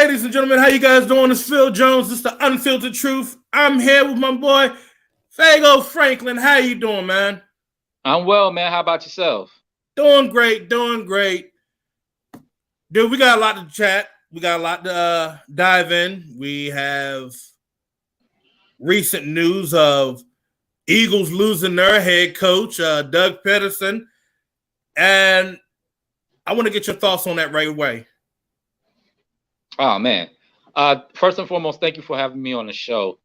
Ladies and gentlemen, how you guys doing? It's Phil Jones. It's the Unfiltered Truth. I'm here with my boy, Fago Franklin. How you doing, man? I'm well, man. How about yourself? Doing great, doing great. Dude, we got a lot to chat. We got a lot to dive in. We have recent news of Eagles losing their head coach, Doug Peterson. And I want to get your thoughts on that right away. Oh, man. First and foremost, thank you for having me on the show.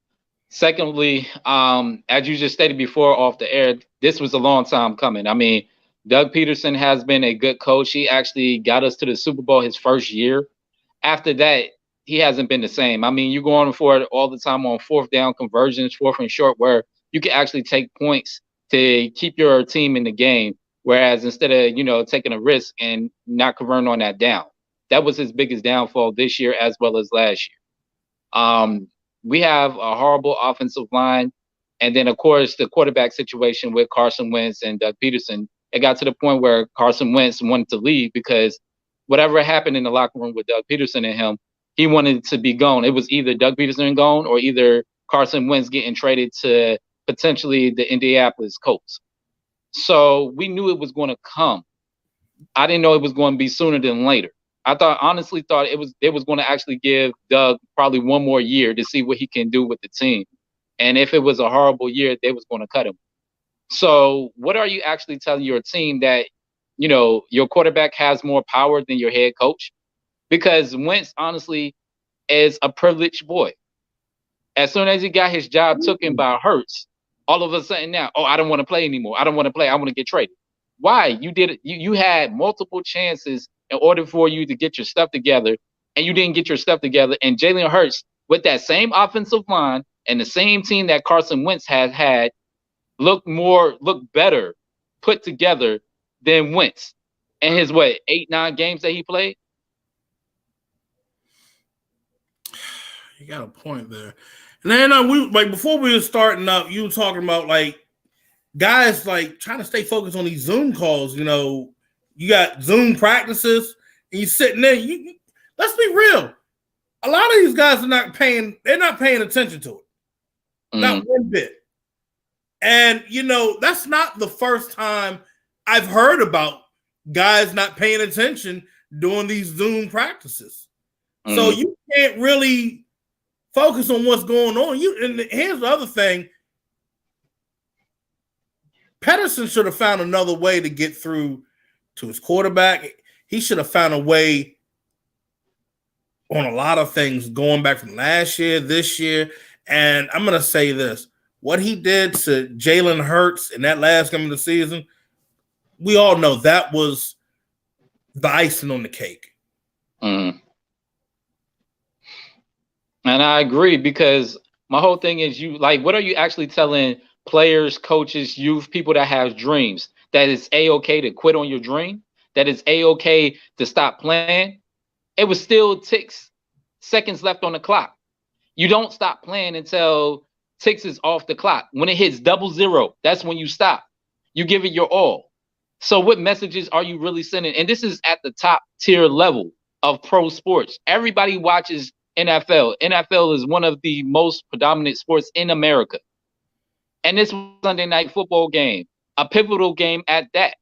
Secondly, as you just stated before off the air, this was a long time coming. I mean, Doug Peterson has been a good coach. He actually got us to the Super Bowl his first year. After that, he hasn't been the same. I mean, you're going for it all the time on fourth down conversions, fourth and short, where you can actually take points to keep your team in the game. Whereas instead of, taking a risk and not converting on that down. That was his biggest downfall this year as well as last year. We have a horrible offensive line. And then, of course, the quarterback situation with Carson Wentz and Doug Peterson. It got to the point where Carson Wentz wanted to leave because whatever happened in the locker room with Doug Peterson and him, he wanted to be gone. It was either Doug Peterson gone or either Carson Wentz getting traded to potentially the Indianapolis Colts. So we knew it was going to come. I didn't know it was going to be sooner than later. I honestly thought it was going to actually give Doug probably one more year to see what he can do with the team. And if it was a horrible year, they was going to cut him. So what are you actually telling your team that, your quarterback has more power than your head coach? Because Wentz, honestly, is a privileged boy. As soon as he got his job taken by Hurts, all of a sudden now, I don't want to play anymore. I don't want to play. I want to get traded. Why? You did it. You had multiple chances in order for you to get your stuff together, and you didn't get your stuff together. And Jalen Hurts, with that same offensive line and the same team that Carson Wentz had, looked better put together than Wentz in his 8-9 games that he played. You got a point there. And then before we were starting up, you were talking about guys trying to stay focused on these Zoom calls. You got Zoom practices, and you're sitting there. Let's be real. A lot of these guys are not paying. They're not paying attention to it, not one bit. And that's not the first time I've heard about guys not paying attention during these Zoom practices. So you can't really focus on what's going on. And here's the other thing. Pedersen should have found another way to get through to his quarterback. He should have found a way on a lot of things going back from last year, this year. And I'm going to say this. What he did to Jalen Hurts in that last game of the season, we all know that was the icing on the cake. And I agree, because my whole thing is what are you actually telling players, coaches, youth, people that have dreams, that it's A-okay to quit on your dream, that it's A-okay to stop playing? It was still seconds left on the clock. You don't stop playing until ticks is off the clock. When it hits 00, that's when you stop. You give it your all. So what messages are you really sending? And this is at the top tier level of pro sports. Everybody watches NFL. NFL is one of the most predominant sports in America. And this Sunday night football game, a pivotal game at that.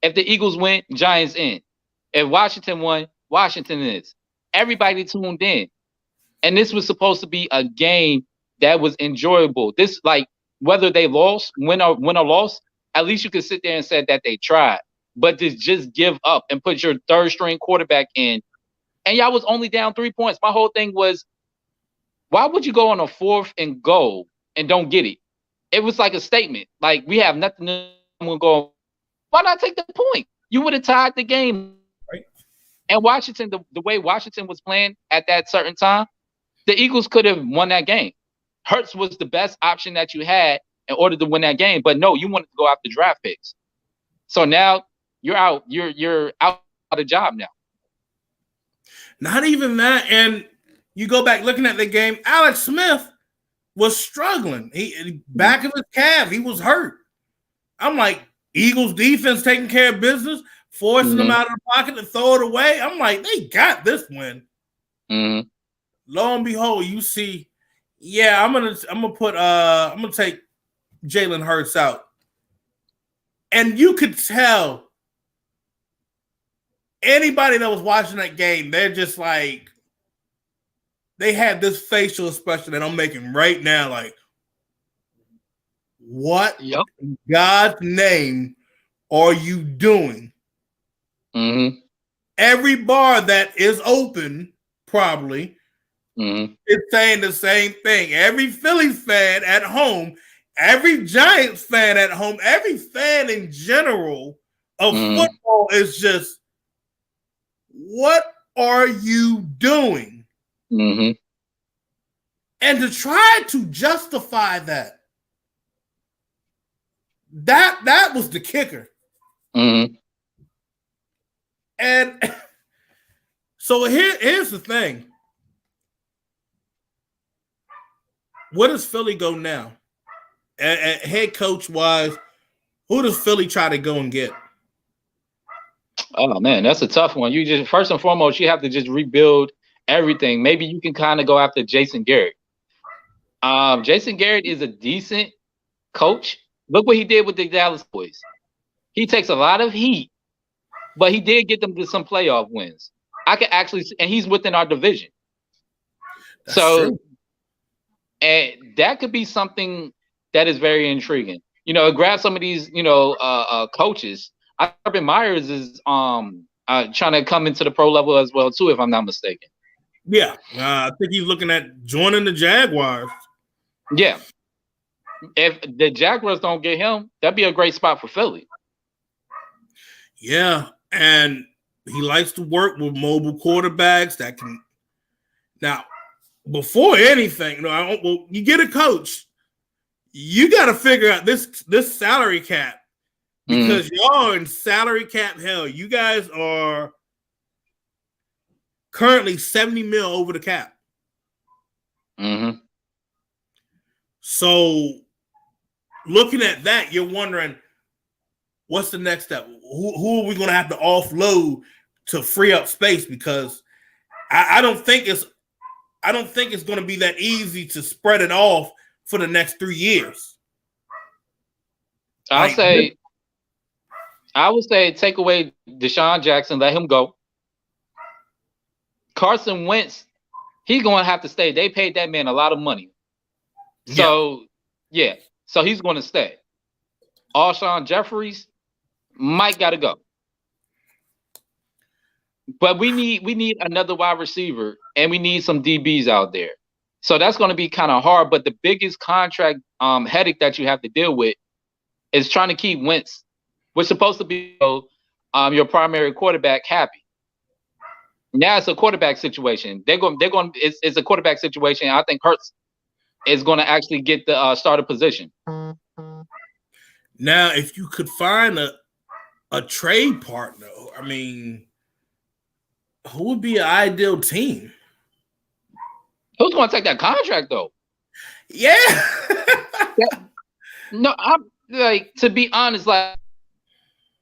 If the Eagles win, Giants in. If Washington won, Washington is. Everybody tuned in. And this was supposed to be a game that was enjoyable. This, whether they lost, win or lost, at least you could sit there and say that they tried. But to just give up and put your third string quarterback in, and y'all was only down 3 points. My whole thing was, why would you go on a 4th and goal and don't get it? It was like a statement. We have nothing to go. Why not take the point? You would have tied the game. Right. And Washington, the way Washington was playing at that certain time, the Eagles could have won that game. Hurts was the best option that you had in order to win that game. But no, you wanted to go after draft picks. So now you're out. You're out of the job now. Not even that. And you go back looking at the game, Alex Smith was struggling. He back of his calf, he was hurt. I'm like, Eagles defense taking care of business, forcing them out of the pocket to throw it away. I'm like, they got this win. Mm-hmm. Lo and behold, you see, yeah, I'm gonna take Jalen Hurts out, and you could tell anybody that was watching that game, they're just like they had this facial expression that I'm making right now, like, what Yep. in God's name are you doing? Mm-hmm. Every bar that is open, probably, Mm-hmm. is saying the same thing. Every Phillies fan at home, every Giants fan at home, every fan in general of Mm-hmm. football is just, what are you doing? Mm-hmm. And to try to justify that was the kicker. Mm-hmm. And so here's the thing. Where does Philly go now? At head coach wise, who does Philly try to go and get? Oh man, that's a tough one. You just first and foremost, you have to just rebuild everything. Maybe you can kind of go after Jason Garrett. Jason Garrett is a decent coach. Look what he did with the Dallas boys. He takes a lot of heat, but he did get them to some playoff wins. I can actually, and he's within our division. That's true. And that could be something that is very intriguing. Grab some of these, coaches. Urban Myers is trying to come into the pro level as well too, if I'm not mistaken. Yeah, I think he's looking at joining the Jaguars. Yeah, if the Jaguars don't get him, that'd be a great spot for Philly. Yeah, and he likes to work with mobile quarterbacks that can. Now, before anything, you get a coach, you got to figure out this salary cap because y'all are in salary cap hell. You guys are currently 70 mil over the cap. Mm-hmm. So, looking at that, you're wondering, what's the next step? Who are we going to have to offload to free up space? Because I don't think it's going to be that easy to spread it off for the next 3 years. I would say take away Deshaun Jackson, let him go. Carson Wentz, he's going to have to stay. They paid that man a lot of money. So, yeah. So he's going to stay. Alshon Jeffries might got to go. But we need another wide receiver, and we need some DBs out there. So that's going to be kind of hard. But the biggest contract headache that you have to deal with is trying to keep Wentz, which is supposed to be your primary quarterback, happy. Now it's a quarterback situation. It's a quarterback situation. I think Hurts is going to actually get the starter position. Now, if you could find a trade partner, I mean, who would be an ideal team? Who's going to take that contract though? Yeah. No, I'm like, to be honest, like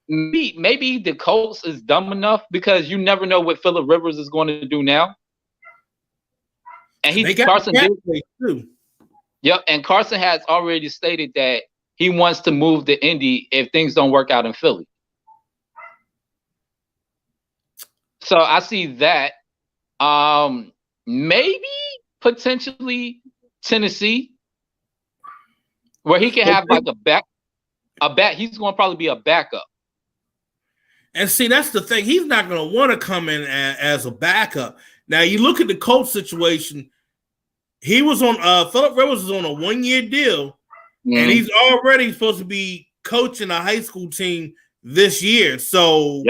maybe the Colts is dumb enough because you never know what Phillip Rivers is going to do now. And Carson did too. Yep, and Carson has already stated that he wants to move to Indy if things don't work out in Philly. So I see that. Maybe potentially Tennessee, where he can have like a back. He's going to probably be a backup. And see, that's the thing. He's not going to want to come in as a backup. Now, you look at the Colts situation. He was on Phillip Rivers is on a 1-year deal, and he's already supposed to be coaching a high school team this year. So,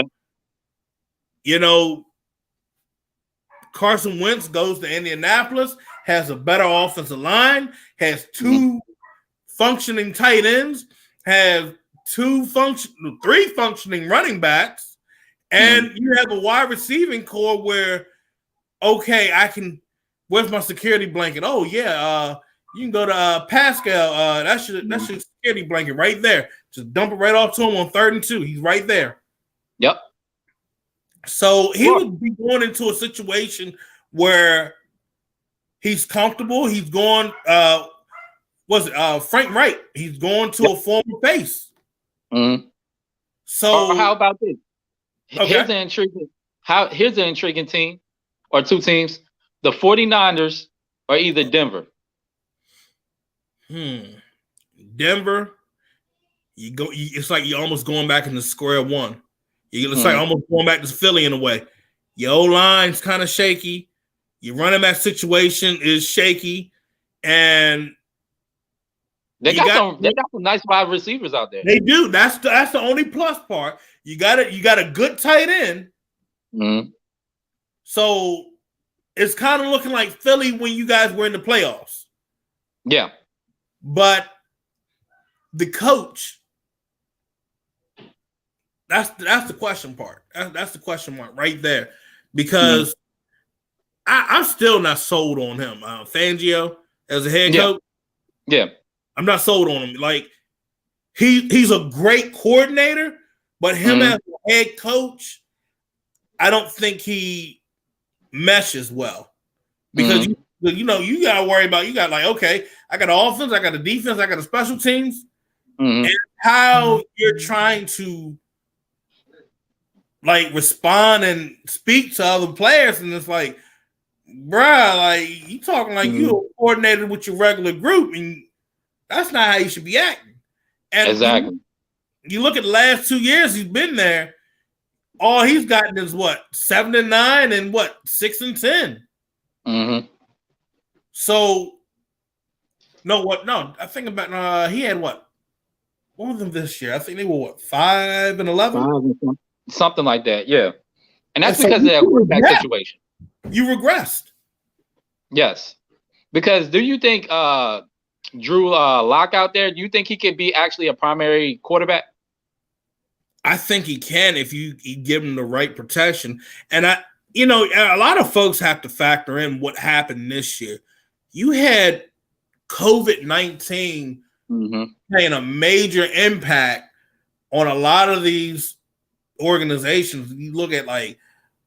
Carson Wentz goes to Indianapolis, has a better offensive line, has two functioning tight ends, has three functioning running backs, and you have a wide receiving core where, okay, I can. Where's my security blanket? Oh yeah, you can go to Pascal. That's your security blanket right there. Just dump it right off to him on 3rd and 2. He's right there. Yep. So he would be going into a situation where he's comfortable. He's going. Frank Wright? He's going to a former face. Mm-hmm. So or how about this? Okay. Here's an intriguing team or two teams. The 49ers or either Denver. Denver. It's like you're almost going back into square one. It's like almost going back to Philly in a way. Your O-line's kind of shaky. Your running back situation is shaky, and they got some nice wide receivers out there. They do. That's the only plus part. You got a good tight end. Mm-hmm. So it's kind of looking like Philly when you guys were in the playoffs. Yeah. But the coach, that's the question part. That's the question mark right there. Because I'm still not sold on him. Fangio as a head coach. Yeah. I'm not sold on him. Like he's a great coordinator, but him as a head coach, I don't think he meshes well. Because you gotta worry about, you got like, okay, I got the offense, I got the defense, I got the special teams, and how you're trying to like respond and speak to other players, and it's like, bruh, like you talking like you coordinated with your regular group, and that's not how you should be acting. And exactly. You look at the last 2 years he's been there, all he's gotten is what, 7-9 and what, 6-10. So I think about he had what was them this year? I think they were what, 5-11? Something like that, yeah. And that's because of that quarterback situation. You regressed. Yes. Because do you think Drew Lock out there, do you think he could be actually a primary quarterback? I think he can if you give him the right protection. And a lot of folks have to factor in what happened this year. You had COVID-19 playing a major impact on a lot of these organizations. You look at like,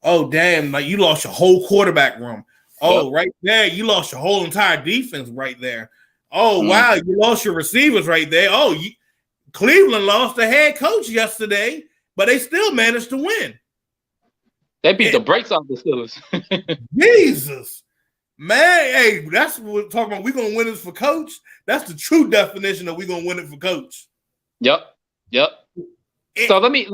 oh damn, like you lost your whole quarterback room. Oh, right there, you lost your whole entire defense right there. Oh wow, you lost your receivers right there. Oh, Cleveland lost the head coach yesterday, but they still managed to win. They beat the brakes off the Steelers. Jesus, man, hey, that's what we're talking about. We're gonna win this for coach. That's the true definition of we're gonna win it for coach. Yep. So let me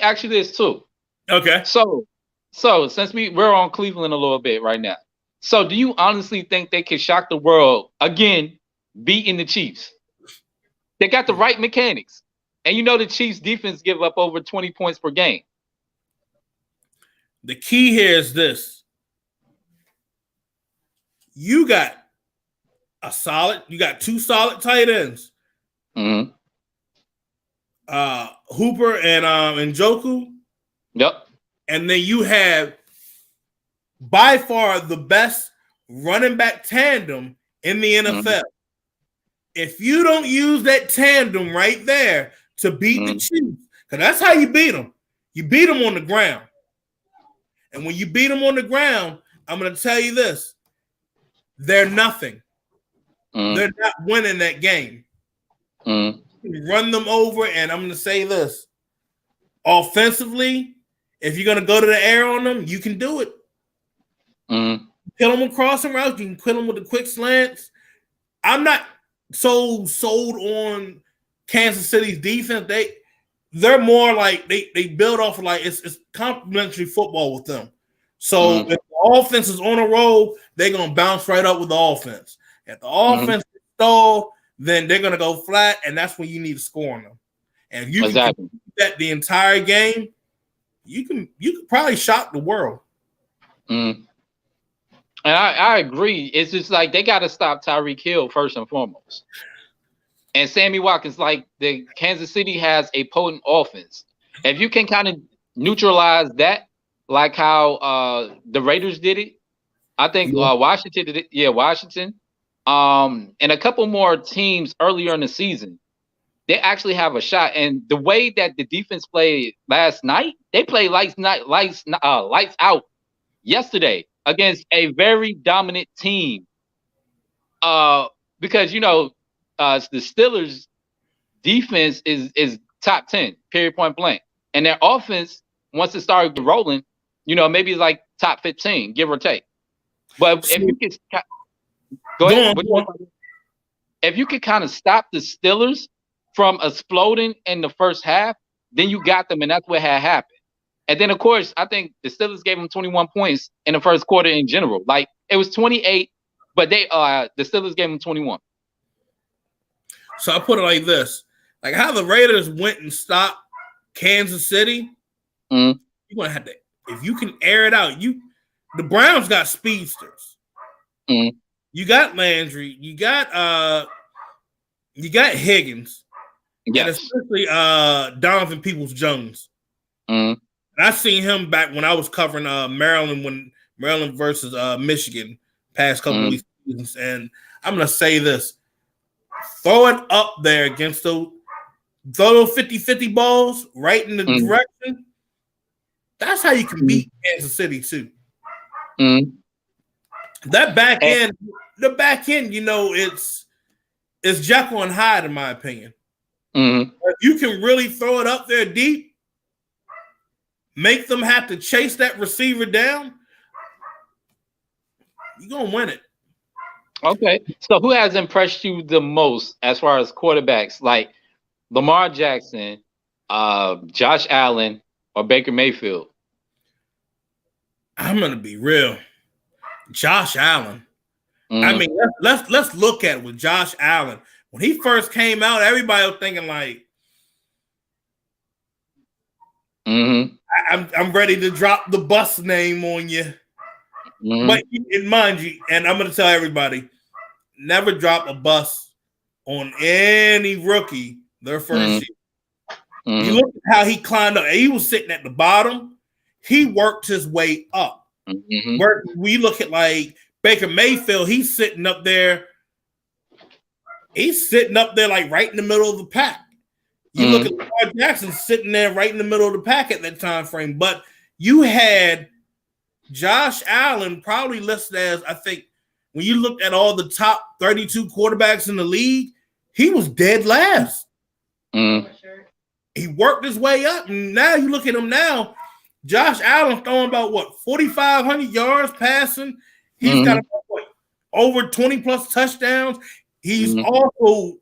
ask you this too. Okay. So since we're on Cleveland a little bit right now, so do you honestly think they could shock the world again, beating the Chiefs? They got the right mechanics, and the Chiefs defense give up over 20 points per game. The key here is this: you got two solid tight ends, Hooper and Njoku. Yep. And then you have by far the best running back tandem in the NFL. If you don't use that tandem right there to beat the Chiefs, because that's how you beat them. You beat them on the ground. And when you beat them on the ground, I'm going to tell you this. They're nothing. They're not winning that game. Run them over, and I'm going to say this. Offensively, if you're going to go to the air on them, you can do it. Kill them with crossing routes. You can kill them with the quick slants. I'm not so sold on Kansas City's defense. They're more like they build off of like it's complementary football with them. So if the offense is on a roll, they're going to bounce right up with the offense. If the offense is stalled, then they're going to go flat, and that's when you need to score on them. And if you can do that the entire game, you can probably shock the world. And I agree. It's just like they got to stop Tyreek Hill first and foremost. And Sammy Watkins, like the Kansas City has a potent offense. If you can kind of neutralize that, like how the Raiders did it, I think Washington did it. Yeah, Washington. And a couple more teams earlier in the season, they actually have a shot. And the way that the defense played last night, they played lights out yesterday. against a very dominant team. Because the Steelers' defense is top 10, period, point blank, and their offense, once it started rolling, maybe it's like top 15, give or take. But if you could go ahead, if you could kind of stop the Steelers from exploding in the first half, then you got them, and that's what had happened. And then, of course, I think the Steelers gave them 21 points in the first quarter in general. Like, it was 28, but the Steelers gave them 21. So I put it like this: like how the Raiders went and stopped Kansas City. You're gonna have to, if you can air it out. The Browns got speedsters. You got Landry. You got Higgins. Yes. And especially Donovan Peoples-Jones. And I seen him back when I was covering Maryland versus Michigan past couple of seasons. And I'm gonna say this: throw it up there against those 50-50 balls right in the direction. That's how you can beat Kansas City too. That back end, it's Jekyll and Hyde in my opinion. If you can really throw it up there deep, make them have to chase that receiver down, you're going to win it. Okay. So who has impressed you the most as far as quarterbacks? Like Lamar Jackson, Josh Allen, or Baker Mayfield? I'm going to be real. Josh Allen. I mean, let's look at it with Josh Allen. When he first came out, everybody was thinking like, I'm ready to drop the bus name on you. But mind you, and I'm going to tell everybody, never drop a bus on any rookie their first year. You look at how he climbed up. He was sitting at the bottom. He worked his way up. Where we look at like Baker Mayfield, he's sitting up there. He's sitting up there like right in the middle of the pack. You look at Lamar Jackson sitting there right in the middle of the pack at that time frame. But you had Josh Allen probably listed as, I think, when you looked at all the top 32 quarterbacks in the league, he was dead last. He worked his way up. And now you look at him now, Josh Allen throwing about 4,500 yards passing. He's got about over 20 plus touchdowns. He's also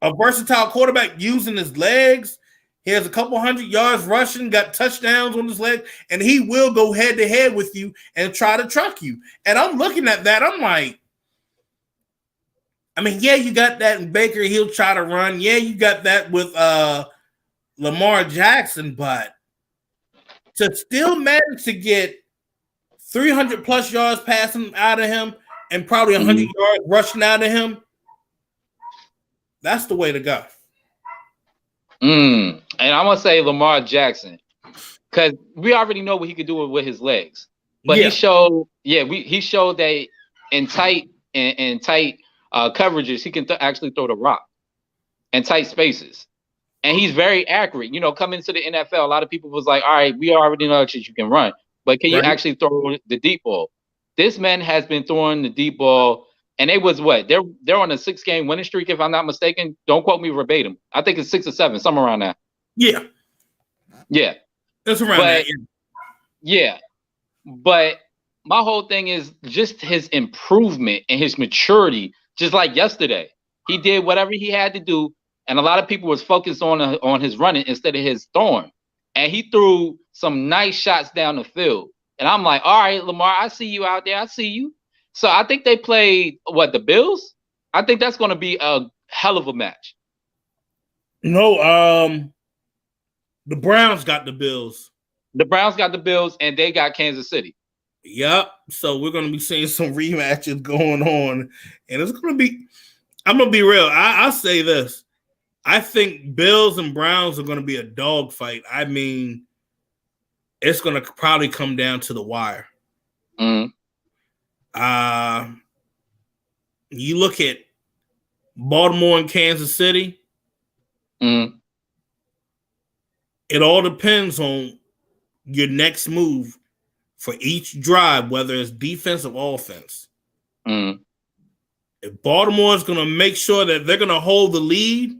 a versatile quarterback using his legs. He has a couple hundred yards rushing, got touchdowns on his leg, and he will go head to head with you and try to truck you. And I'm looking at that. I'm like, I mean, yeah, you got that in Baker. He'll try to run. Yeah, you got that with Lamar Jackson, but to still manage to get 300 plus yards passing out of him and probably 100 yards rushing out of him, that's the way to go. And I'm going to say Lamar Jackson because we already know what he could do with his legs. But he showed that in tight coverages, he can actually throw the rock in tight spaces. And he's very accurate. Coming into the NFL, a lot of people was like, all right, we already know that you can run, but can you actually throw the deep ball? This man has been throwing the deep ball, and it was what? They're on a 6-game winning streak, if I'm not mistaken. Don't quote me verbatim. I think it's 6 or 7, somewhere around that. Yeah. That's around that. Yeah. But my whole thing is just his improvement and his maturity. Just like yesterday, he did whatever he had to do. And a lot of people was focused on his running instead of his throwing. And he threw some nice shots down the field. And I'm like, all right, Lamar, I see you out there. I see you. So I think they played, the Bills? I think that's going to be a hell of a match. No, the Browns got the Bills. The Browns got the Bills, and they got Kansas City. Yep. So we're going to be seeing some rematches going on. And it's going to be, I'm going to be real. I'll say this. I think Bills and Browns are going to be a dogfight. I mean, it's going to probably come down to the wire. You look at Baltimore and Kansas City. It all depends on your next move for each drive, whether it's defense or offense. Mm. If Baltimore is going to make sure that they're going to hold the lead,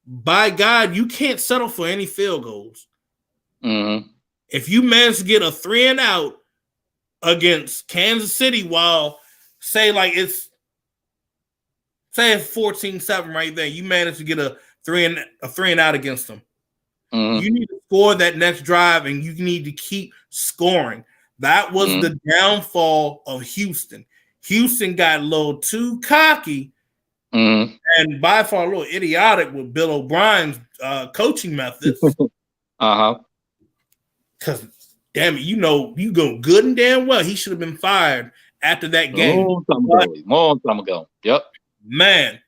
by God, you can't settle for any field goals. Mm-hmm. If you manage to get a 3 and out against Kansas City, while say it's 14-7 right there, you manage to get a 3 and out against them. Mm-hmm. You need to score that next drive, and you need to keep scoring. That was the downfall of Houston. Houston got a little too cocky and by far a little idiotic with Bill O'Brien's coaching methods. Because, damn it, you go good and damn well. He should have been fired after that game. Long time ago. Yep. Man,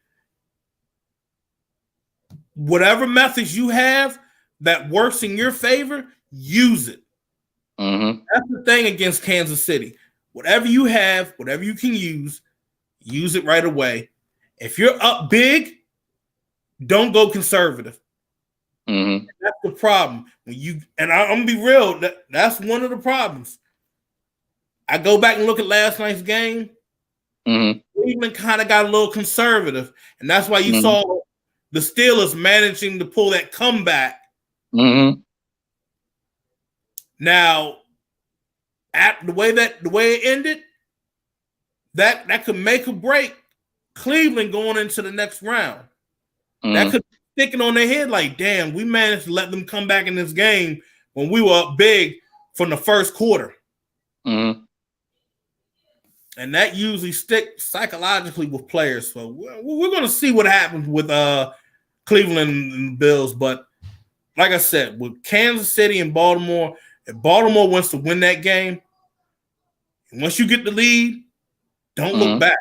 whatever methods you have that works in your favor, use it. That's the thing against Kansas City. Whatever you have, whatever you can use it right away. If you're up big, don't go conservative. That's the problem. I'm gonna be real. That's one of the problems. I go back and look at last night's game. Cleveland kind of got a little conservative, and that's why you saw the Steelers managing to pull that comeback. Now, at the way it ended, that could make or break Cleveland going into the next round. That could be sticking on their head like, damn, we managed to let them come back in this game when we were up big from the first quarter. And that usually sticks psychologically with players. So we're going to see what happens with Cleveland and Bills. But like I said, with Kansas City and Baltimore, if Baltimore wants to win that game, once you get the lead, don't look back.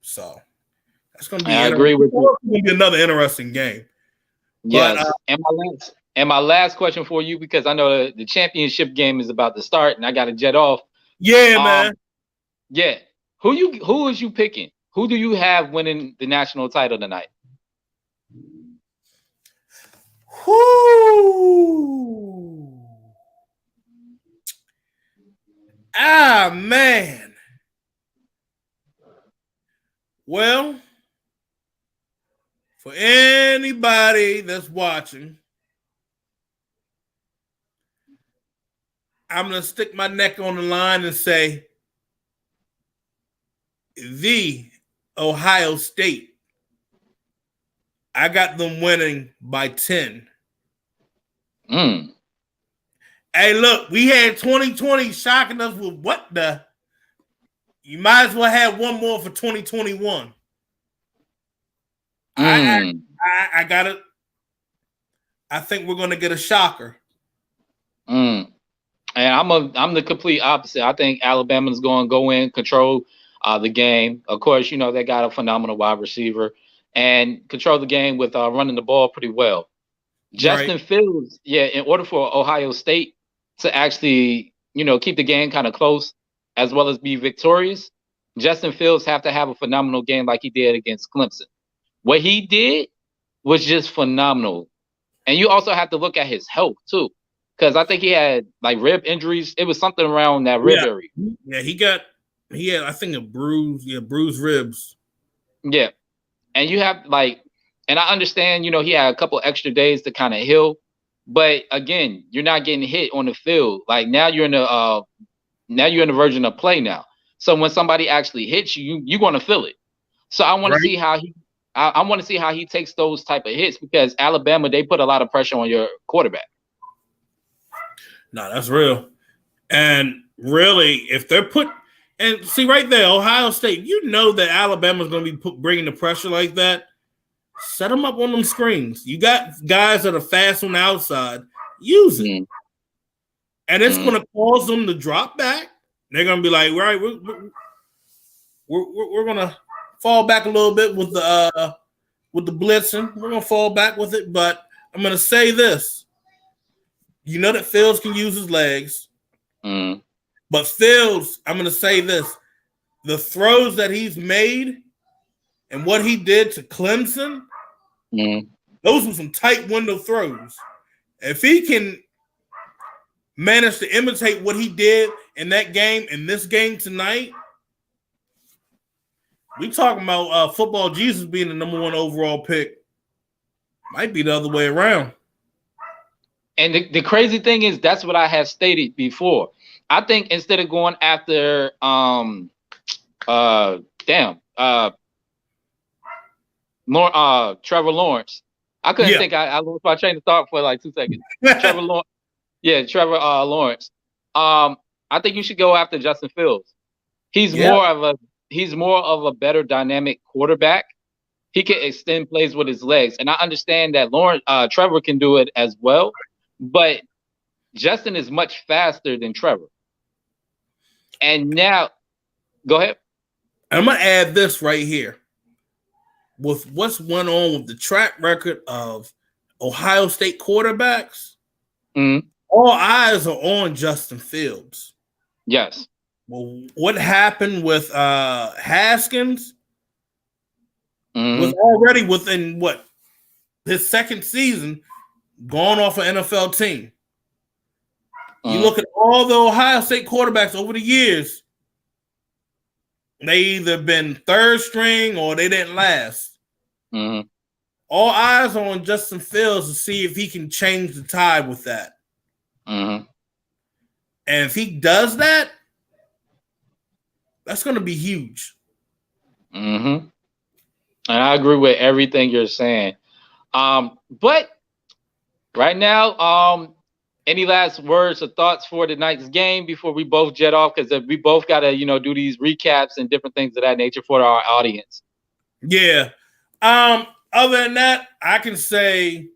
So that's going to be. I agree with you. It's going to be another interesting game. Yes. But, and my last question for you, because I know the championship game is about to start, and I got to jet off. Yeah, man. Yeah. Who is you picking? Who do you have winning the national title tonight? Whoo! Ah, man. Well, for anybody that's watching, I'm going to stick my neck on the line and say the Ohio State. I got them winning by 10. Hey, look, we had 2020 shocking us with what the? You might as well have one more for 2021. I got it. I think we're going to get a shocker. And I'm the complete opposite. I think Alabama's going to go in, control the game. Of course, they got a phenomenal wide receiver and control the game with running the ball pretty well. Justin Fields, in order for Ohio State to actually, keep the game kind of close as well as be victorious, Justin Fields have to have a phenomenal game like he did against Clemson. What he did was just phenomenal. And you also have to look at his health too, because I think he had rib injuries. It was something around that rib area. Yeah, he had, I think, a bruised ribs. Yeah. And you have and I understand, he had a couple extra days to kind of heal. But again, you're not getting hit on the field. Now you're in the version of play now. So when somebody actually hits you, you're going to feel it. So I want to see how he takes those type of hits, because Alabama, they put a lot of pressure on your quarterback. No, that's real. And really, if they're and see right there, Ohio State, that Alabama's going to be bringing the pressure like that. Set them up on them screens. You got guys that are fast on the outside. Use it. And it's going to cause them to drop back. They're going to be like, right, we're going to fall back a little bit with the blitzing. We're going to fall back with it. But I'm going to say this. That Fields can use his legs. But Fields, I'm going to say this. The throws that he's made and what he did to Clemson, those were some tight window throws. If he can managed to imitate what he did in that game, in this game tonight, we talking about football Jesus being the number 1 overall pick. Might be the other way around. And the crazy thing is, that's what I had stated before. I think instead of going after Trevor Lawrence, I couldn't think. I lost my train of thought for like 2 seconds. Trevor Lawrence. Yeah, Trevor Lawrence. I think you should go after Justin Fields. He's more of a better dynamic quarterback. He can extend plays with his legs, and I understand that Trevor can do it as well. But Justin is much faster than Trevor. And now, go ahead. I'm going to add this right here. With what's went on with the track record of Ohio State quarterbacks, all eyes are on Justin Fields. Yes. Well, what happened with Haskins was already within his second season gone off an NFL team. You look at all the Ohio State quarterbacks over the years, they either been third string or they didn't last. All eyes are on Justin Fields to see if he can change the tide with that. And if he does that, that's going to be huge. And I agree with everything you're saying. But right now, any last words or thoughts for tonight's game before we both jet off? Because we both got to, do these recaps and different things of that nature for our audience. Yeah. Other than that, I can say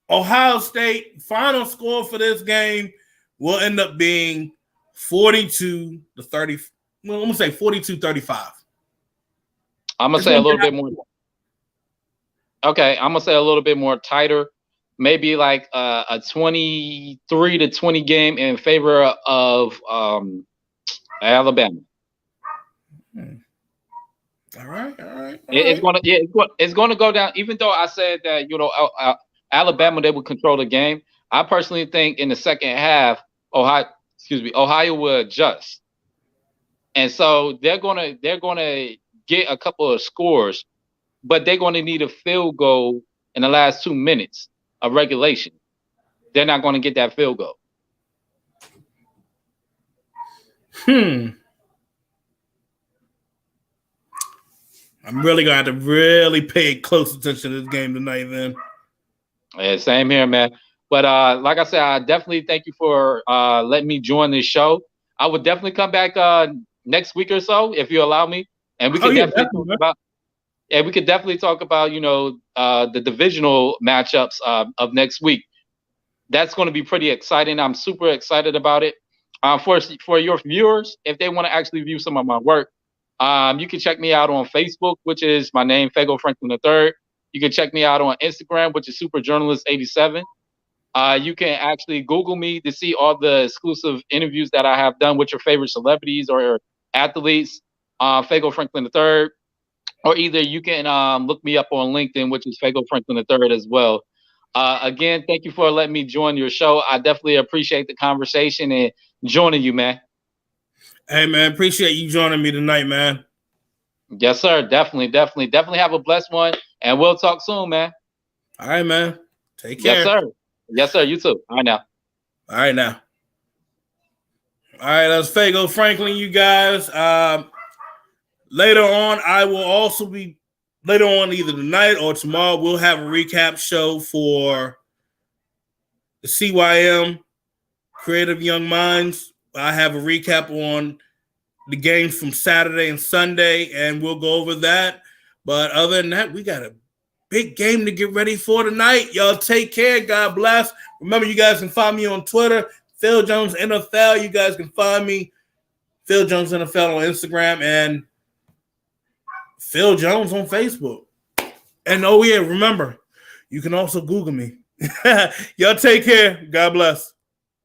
Ohio State final score for this game will end up being 42-30. Well, I'm going to say 42-35. I'm going to say a little bit more. Okay, I'm going to say a little bit more tighter. Maybe like a 23-20 game in favor of Alabama. All right. It's gonna go down. Even though I said that Alabama, they would control the game, I personally think in the second half, Ohio will adjust, and so they're gonna get a couple of scores, but they're gonna need a field goal in the last 2 minutes of regulation. They're not gonna get that field goal. I'm really going to have to really pay close attention to this game tonight, then. Yeah, same here, man. But like I said, I definitely thank you for letting me join this show. I would definitely come back next week or so if you allow me, and we could definitely talk about the divisional matchups of next week. That's going to be pretty exciting. I'm super excited about it. For your viewers, if they want to actually view some of my work, you can check me out on Facebook, which is my name, Fago Franklin III. You can check me out on Instagram, which is SuperJournalist87. You can actually Google me to see all the exclusive interviews that I have done with your favorite celebrities or athletes, Fago Franklin III. Or either you can look me up on LinkedIn, which is Fago Franklin III as well. Again, thank you for letting me join your show. I definitely appreciate the conversation and joining you, man. Hey, man, appreciate you joining me tonight, man. Yes, sir. Definitely have a blessed one, and we'll talk soon, man. All right, man. Take care. Yes, sir. You too. All right, now. All right, that's Fago Franklin, you guys. Later on, I will also be later on either tonight or tomorrow. We'll have a recap show for the CYM Creative Young Minds. I have a recap on the games from Saturday and Sunday, and we'll go over that. But other than that, we got a big game to get ready for tonight. Y'all take care. God bless. Remember, you guys can find me on Twitter, Phil Jones NFL. You guys can find me, Phil Jones NFL on Instagram, and Phil Jones on Facebook. And oh yeah, remember, you can also Google me. Y'all take care. God bless.